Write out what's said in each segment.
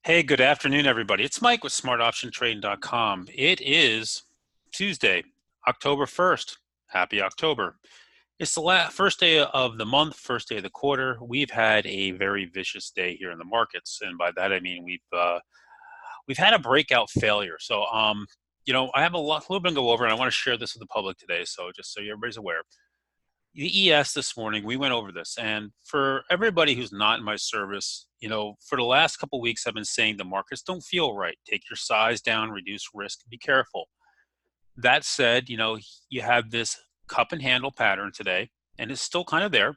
Hey, good afternoon, everybody. It's Mike with smartoptiontrading.com. It is Tuesday, October 1st. Happy October. It's the first day of the month, first day of the quarter. We've had a very vicious day here in the markets, and by that I mean we've had a breakout failure. I have little bit to go over, and I want to share this with the public today. So just so everybody's aware, the ES this morning, we went over this. And for everybody who's not in my service, for the last couple of weeks, I've been saying the markets don't feel right. Take your size down, reduce risk, be careful. That said, you have this cup and handle pattern today, and it's still kind of there.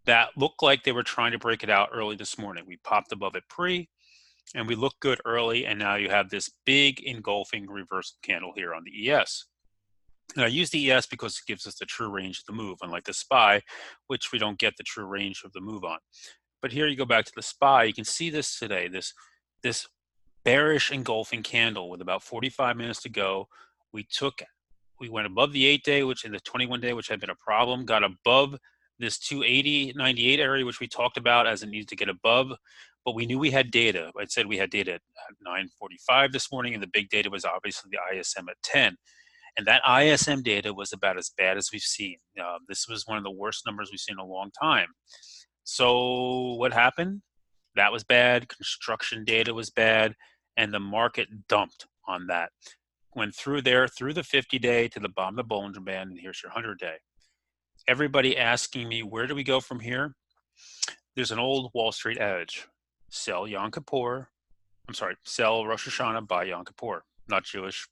That looked like they were trying to break it out early this morning. We popped above it pre, and we looked good early, and now you have this big engulfing reversal candle here on the ES. And I use the ES because it gives us the true range of the move, unlike the SPY, which we don't get the true range of the move on. But here you go back to the SPY, you can see this today, this bearish engulfing candle with about 45 minutes to go. We went above the 8-day, which in the 21-day, which had been a problem, got above this 280.98 area, which we talked about as it needed to get above. But we knew we had data. I said we had data at 9:45 this morning, and the big data was obviously the ISM at 10. And that ISM data was about as bad as we've seen. This was one of the worst numbers we've seen in a long time. So what happened? That was bad. Construction data was bad, and the market dumped on that. Went through there, through the 50-day to the bottom of the Bollinger Band, and here's your 100-day. Everybody asking me, where do we go from here? There's an old Wall Street adage: sell Yom Kippur. Sell Rosh Hashanah, buy Yom Kippur. Not Jewish.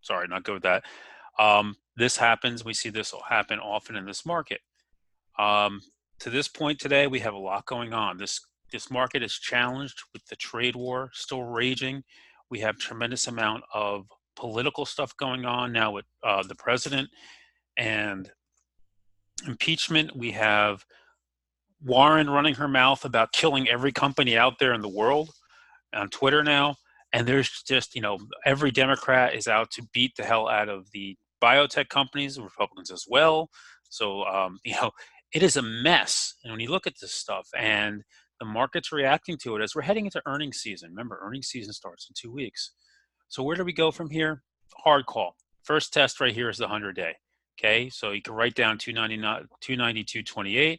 Sorry, not good with that. This happens. We see this will happen often in this market. To this point today, we have a lot going on. This market is challenged with the trade war still raging. We have tremendous amount of political stuff going on now with the president and impeachment. We have Warren running her mouth about killing every company out there in the world on Twitter now. And there's just, every Democrat is out to beat the hell out of the biotech companies, the Republicans as well. So, it is a mess. And when you look at this stuff and the market's reacting to it as we're heading into earnings season. Remember, earnings season starts in 2 weeks. So where do we go from here? Hard call. First test right here is the 100-day. Okay, so you can write down 292.28.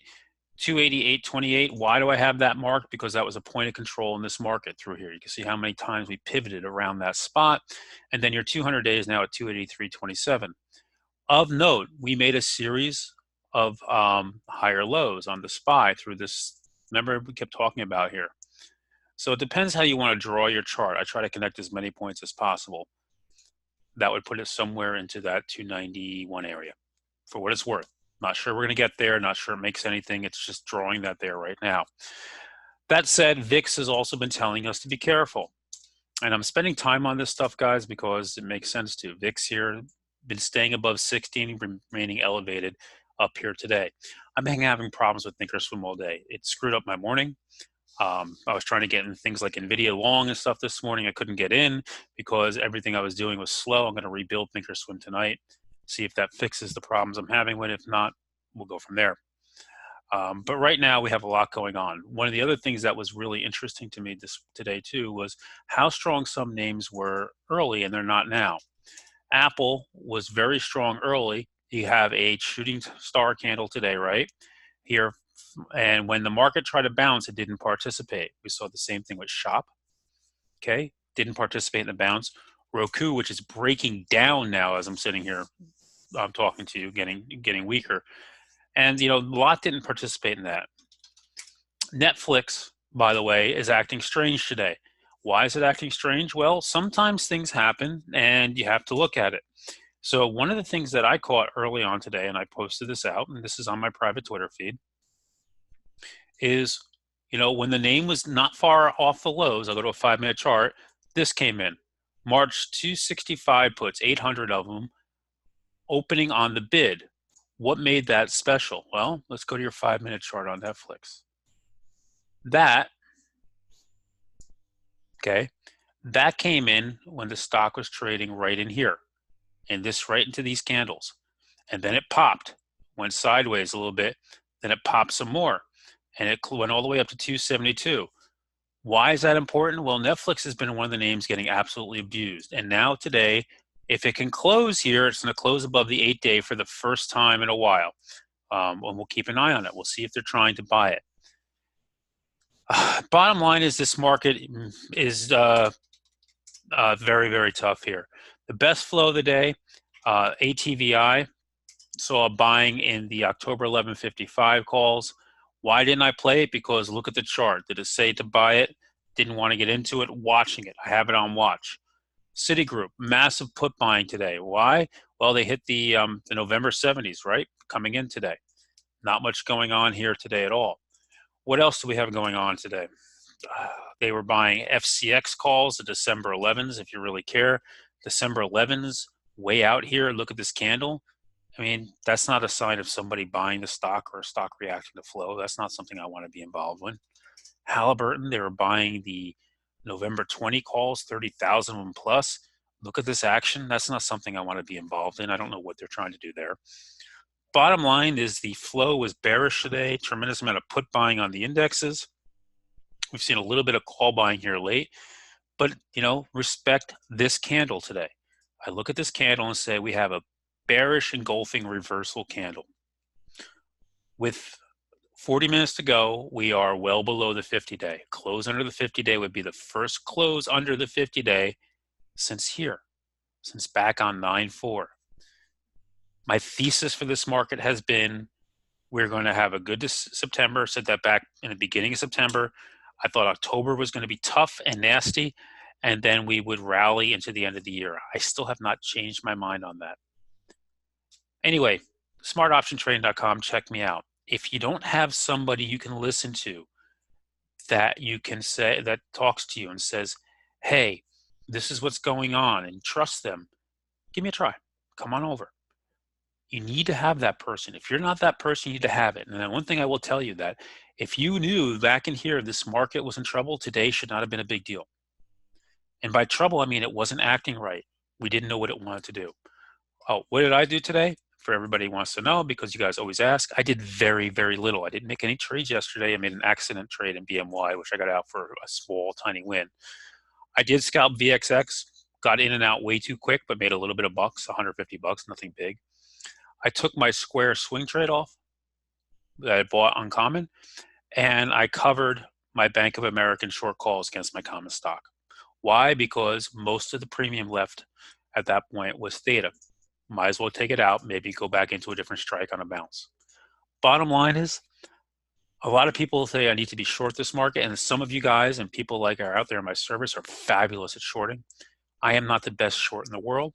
288.28. Why do I have that marked? Because that was a point of control in this market through here. You can see how many times we pivoted around that spot. And then your 200 days now at 283.27. Of note, we made a series of higher lows on the SPY through this. Remember, we kept talking about here. So it depends how you want to draw your chart. I try to connect as many points as possible. That would put it somewhere into that 291 area for what it's worth. Not sure we're going to get there. Not sure it makes anything. It's just drawing that there right now. That said, VIX has also been telling us to be careful. And I'm spending time on this stuff, guys, because it makes sense to. VIX here, been staying above 16, remaining elevated up here today. I've been having problems with Thinkorswim all day. It screwed up my morning. I was trying to get in things like NVIDIA long and stuff this morning. I couldn't get in because everything I was doing was slow. I'm going to rebuild Thinkorswim tonight, see if that fixes the problems I'm having with it. If not, we'll go from there. But right now we have a lot going on. One of the other things that was really interesting to me today too was how strong some names were early and they're not now. Apple was very strong early. You have a shooting star candle today, right? Here, and when the market tried to bounce, it didn't participate. We saw the same thing with Shop. Okay, didn't participate in the bounce. Roku, which is breaking down now as I'm sitting here, I'm talking to you, getting weaker. And a lot didn't participate in that. Netflix, by the way, is acting strange today. Why is it acting strange? Well, sometimes things happen and you have to look at it. So one of the things that I caught early on today, and I posted this out, and this is on my private Twitter feed, is, when the name was not far off the lows, I'll go to a 5-minute chart, this came in. March 265 puts, 800 of them, opening on the bid. What made that special? Well, let's go to your 5-minute chart on Netflix. That came in when the stock was trading right in here, and this right into these candles. And then it popped, went sideways a little bit, then it popped some more, and it went all the way up to 272. Why is that important? Well, Netflix has been one of the names getting absolutely abused. And now today, if it can close here, it's going to close above the 8-day for the first time in a while. And we'll keep an eye on it. We'll see if they're trying to buy it. Bottom line is this market is very, very tough here. The best flow of the day, ATVI, saw buying in the October 11:55 calls. Why didn't I play it? Because look at the chart. Did it say to buy it? Didn't want to get into it. Watching it. I have it on watch. Citigroup, massive put buying today. Why? Well, they hit the November 70s, right? Coming in today. Not much going on here today at all. What else do we have going on today? They were buying FCX calls, the December 11s, if you really care. December 11s, way out here. Look at this candle. I mean, that's not a sign of somebody buying the stock or a stock reacting to flow. That's not something I want to be involved in. Halliburton, they were buying the November 20 calls, 30,000 of them plus. Look at this action. That's not something I want to be involved in. I don't know what they're trying to do there. Bottom line is the flow was bearish today. Tremendous amount of put buying on the indexes. We've seen a little bit of call buying here late, but respect this candle today. I look at this candle and say we have a bearish engulfing reversal candle. With 40 minutes to go, we are well below the 50-day. Close under the 50-day would be the first close under the 50-day since back on 9/4. My thesis for this market has been we're going to have a good September. Said that back in the beginning of September. I thought October was going to be tough and nasty, and then we would rally into the end of the year. I still have not changed my mind on that. Anyway, smartoptiontrading.com, check me out. If you don't have somebody you can listen to that you can say that talks to you and says, hey, this is what's going on, and trust them, give me a try. Come on over. You need to have that person. If you're not that person, you need to have it. And then one thing I will tell you that if you knew back in here this market was in trouble, today should not have been a big deal. And by trouble, I mean it wasn't acting right. We didn't know what it wanted to do. Oh, what did I do today? For everybody who wants to know, because you guys always ask, I did very, very little. I didn't make any trades yesterday. I made an accident trade in BMY, which I got out for a small, tiny win. I did scalp VXX, got in and out way too quick, but made a little bit of bucks, 150 bucks, nothing big. I took my Square swing trade off that I bought on Common, and I covered my Bank of American short calls against my common stock. Why? Because most of the premium left at that point was theta. Might as well take it out, maybe go back into a different strike on a bounce. Bottom line is, a lot of people say I need to be short this market, and some of you guys and people like are out there in my service are fabulous at shorting. I am not the best short in the world.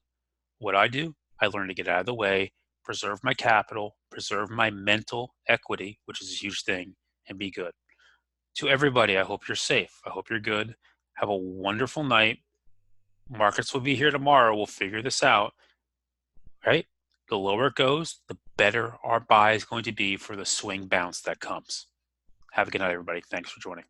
What I do, I learn to get out of the way, preserve my capital, preserve my mental equity, which is a huge thing, and be good. To everybody, I hope you're safe. I hope you're good. Have a wonderful night. Markets will be here tomorrow. We'll figure this out, right? The lower it goes, the better our buy is going to be for the swing bounce that comes. Have a good night, everybody. Thanks for joining.